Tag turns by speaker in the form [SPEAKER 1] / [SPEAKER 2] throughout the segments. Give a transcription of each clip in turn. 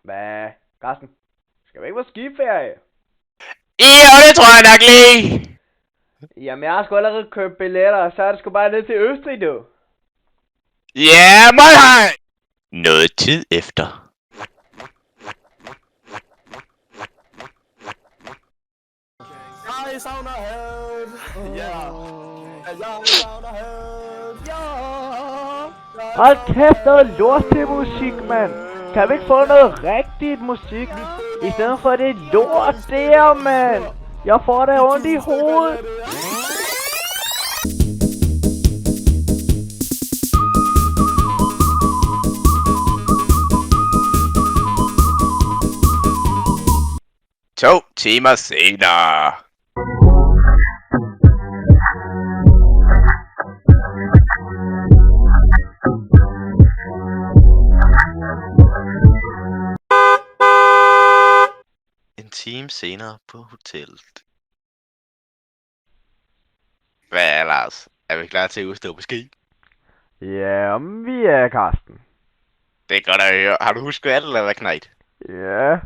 [SPEAKER 1] Hvad? Carsten? Skal vi ikke på skiferie?
[SPEAKER 2] Ja, det tror jeg nok lige.
[SPEAKER 1] Jamen, jeg har sgu allerede købt billetter, så er det sgu bare ned til Østrig, du.
[SPEAKER 2] Ja, mål hej. Noget tid efter.
[SPEAKER 3] Jeg savner havet. Ja. Jeg savner havet. Ja.
[SPEAKER 1] Hold kæft, noget lort til musik, mand. Kan vi ikke få noget rigtigt musik? I stedet for det lort der, mand. Jeg får da ondt i hovedet.
[SPEAKER 2] To timer senere. En time senere på hotellet. Hvad er Lars? Er vi klar til at udstå på ski?
[SPEAKER 1] Ja, vi er, Carsten.
[SPEAKER 2] Det er godt at høre. Har du husket alt, eller hvad, Knejt?
[SPEAKER 1] Ja,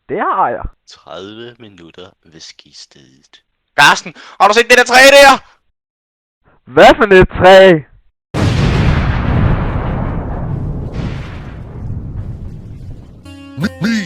[SPEAKER 1] det har jeg.
[SPEAKER 2] 30 minutter ved skistedet. Carsten, har du set det der træ der?
[SPEAKER 1] Hvad for et træ?
[SPEAKER 3] Me